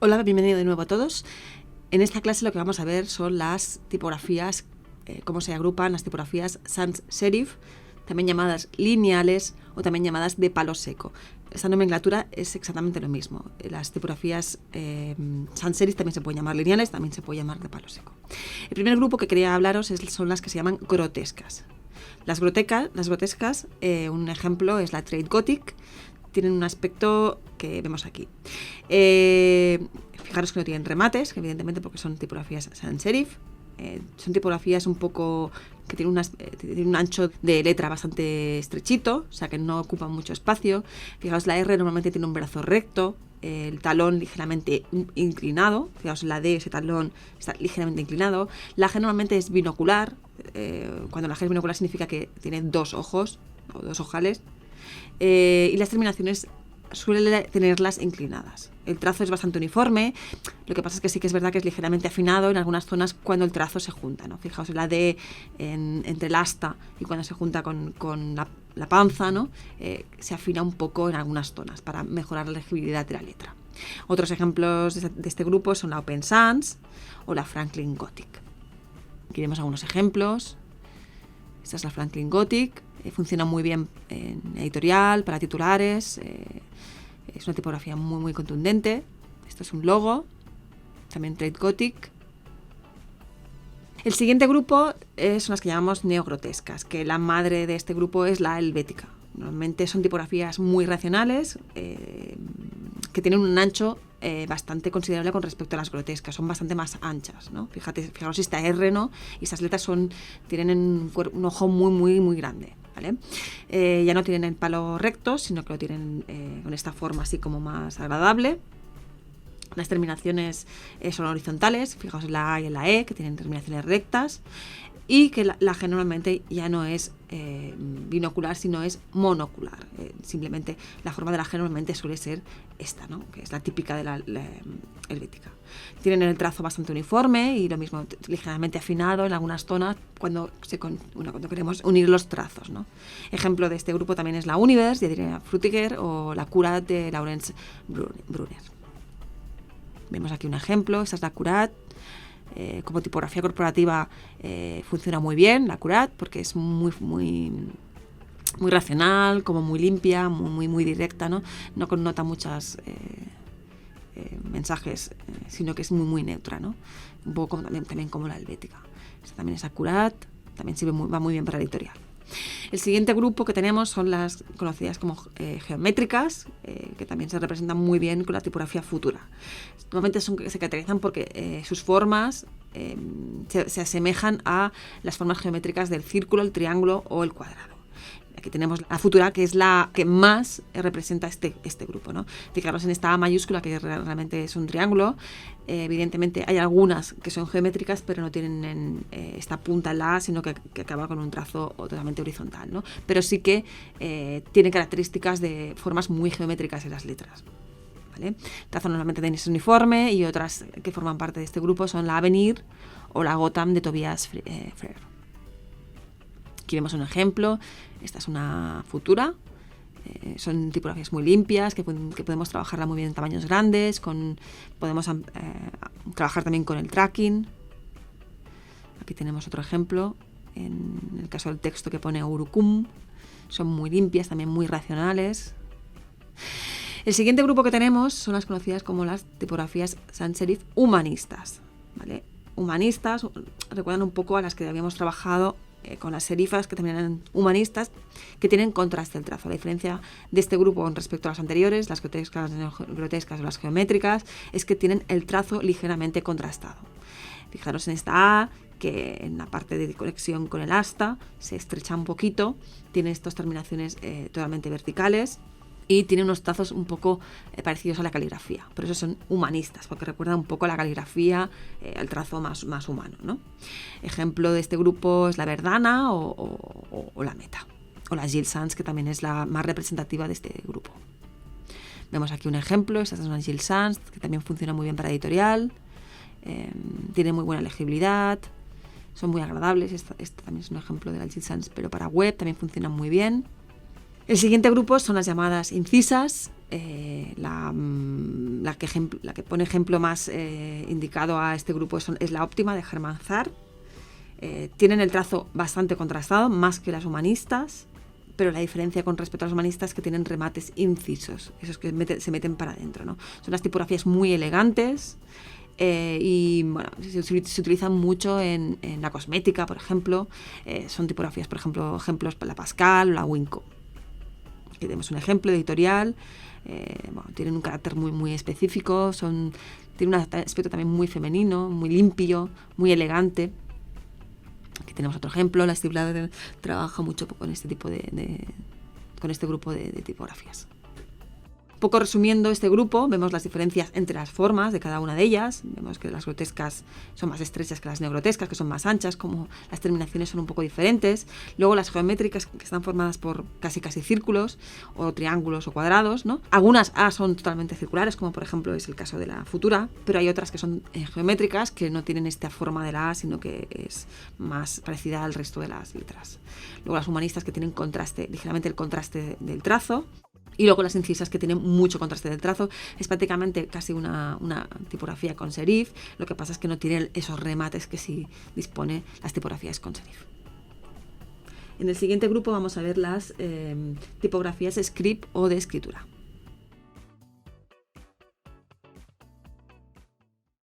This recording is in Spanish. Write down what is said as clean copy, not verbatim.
Hola, bienvenido de nuevo a todos. En esta clase lo que vamos a ver son las tipografías, cómo se agrupan las tipografías sans serif, también llamadas lineales o también llamadas de palo seco. Esta nomenclatura es exactamente lo mismo. Las tipografías sans serif también se pueden llamar lineales, también se puede llamar de palo seco. El primer grupo que quería hablaros son las que se llaman grotescas. Las grotescas, un ejemplo es la Trade Gothic. Tienen un aspecto que vemos aquí. Fijaros que no tienen remates, que evidentemente porque son tipografías sans serif. Son tipografías un poco que tienen un ancho de letra bastante estrechito, o sea que no ocupan mucho espacio. Fijaos, la R normalmente tiene un brazo recto, el talón ligeramente inclinado. Fijaos, la D, ese talón está ligeramente inclinado. La G normalmente es binocular. Cuando la G es binocular significa que tiene dos ojos o dos ojales. Y las terminaciones suelen tenerlas inclinadas. El trazo es bastante uniforme, lo que pasa es que sí que es verdad que es ligeramente afinado en algunas zonas cuando el trazo se junta, ¿no? Fijaos en la D entre el asta y cuando se junta con la panza, ¿no? Se afina un poco en algunas zonas para mejorar la legibilidad de la letra. Otros ejemplos de este grupo son la Open Sans o la Franklin Gothic. Aquí vemos algunos ejemplos. Esta es la Franklin Gothic. Funciona muy bien en editorial, para titulares. Es una tipografía muy, muy contundente. Esto es un logo. También Trade Gothic. El siguiente grupo son las que llamamos neogrotescas, que la madre de este grupo es la helvética. Normalmente son tipografías muy racionales, que tienen un ancho bastante considerable con respecto a las grotescas, son bastante más anchas, ¿no? Fijaros esta R, ¿no? Y estas letras tienen un ojo muy, muy, muy grande, ¿vale? Ya no tienen el palo recto, sino que lo tienen con esta forma así como más agradable. Las terminaciones son horizontales, fijaos en la A y en la E, que tienen terminaciones rectas, y que la G normalmente ya no es binocular, sino es monocular. Simplemente la forma de la G normalmente suele ser esta, ¿no? Que es la típica de la helvética. Tienen el trazo bastante uniforme y lo mismo, ligeramente afinado en algunas zonas cuando queremos unir los trazos, ¿no? Ejemplo de este grupo también es la Univers de Adriana Frutiger o la Curat de Laurence Brunner. Vemos aquí un ejemplo, esta es la Curat. Como tipografía corporativa funciona muy bien la Curat porque es muy, muy, muy racional, como muy limpia, muy, muy directa, ¿no? No connota muchos mensajes, sino que es muy, muy neutra, ¿no? Un poco también como la helvética. Esta también es Curat, también va muy bien para la editorial. El siguiente grupo que tenemos son las conocidas como geométricas, que también se representan muy bien con la tipografía futura. Normalmente se caracterizan porque sus formas se asemejan a las formas geométricas del círculo, el triángulo o el cuadrado. Aquí tenemos la futura, que es la que más representa este grupo, ¿no? Fijaros en esta A mayúscula, que realmente es un triángulo. Evidentemente hay algunas que son geométricas, pero no tienen esta punta en la A, sino que acaba con un trazo totalmente horizontal, ¿no? Pero sí que tiene características de formas muy geométricas en las letras, ¿vale? El trazo normalmente es uniforme y otras que forman parte de este grupo son la Avenir o la Gotham de Tobias Frere. Aquí vemos un ejemplo. Esta es una futura. Son tipografías muy limpias que podemos trabajarla muy bien en tamaños grandes. Podemos trabajar también con el tracking. Aquí tenemos otro ejemplo. En el caso del texto que pone Urucum. Son muy limpias, también muy racionales. El siguiente grupo que tenemos son las conocidas como las tipografías sans serif humanistas, ¿vale? Humanistas recuerdan un poco a las que habíamos trabajado con las serifas, que también eran humanistas, que tienen contraste el trazo. La diferencia de este grupo con respecto a las anteriores, las grotescas o las geométricas, es que tienen el trazo ligeramente contrastado. Fijaros en esta A, que en la parte de conexión con el asta se estrecha un poquito, tiene estas terminaciones totalmente verticales y tiene unos trazos un poco parecidos a la caligrafía. Por eso son humanistas, porque recuerdan un poco a la caligrafía, el trazo más humano, ¿no? Ejemplo de este grupo es la Verdana o la Meta, o la Gill Sans, que también es la más representativa de este grupo. Vemos aquí un ejemplo, esta es una Gill Sans, que también funciona muy bien para editorial, tiene muy buena legibilidad, son muy agradables. Este también es un ejemplo de la Gill Sans, pero para web también funcionan muy bien. El siguiente grupo son las llamadas incisas, la que pone ejemplo más indicado a este grupo es la óptima de Hermann Zarr. Tienen el trazo bastante contrastado, más que las humanistas, pero la diferencia con respecto a los humanistas es que tienen remates incisos, esos que se meten para adentro, ¿no? Son unas tipografías muy elegantes y bueno, se utilizan mucho en la cosmética, por ejemplo. Son tipografías, por ejemplo, ejemplos para la Pascal o la Winco. Aquí tenemos un ejemplo editorial. Tienen un carácter muy, muy específico, tienen un aspecto también muy femenino, muy limpio, muy elegante. Aquí tenemos otro ejemplo. La Steve Lauder trabaja mucho con este tipo con este grupo de tipografías. Un poco resumiendo este grupo, vemos las diferencias entre las formas de cada una de ellas. Vemos que las grotescas son más estrechas que las neogrotescas, que son más anchas, como las terminaciones son un poco diferentes. Luego las geométricas, que están formadas por casi círculos, o triángulos o cuadrados, ¿no? Algunas son totalmente circulares, como por ejemplo es el caso de la Futura, pero hay otras que son geométricas, que no tienen esta forma de la A, sino que es más parecida al resto de las letras. Luego las humanistas, que tienen ligeramente el contraste del trazo. Y luego las incisas, que tienen mucho contraste del trazo. Es prácticamente casi una tipografía con serif. Lo que pasa es que no tiene esos remates que sí dispone las tipografías con serif. En el siguiente grupo vamos a ver las tipografías script o de escritura.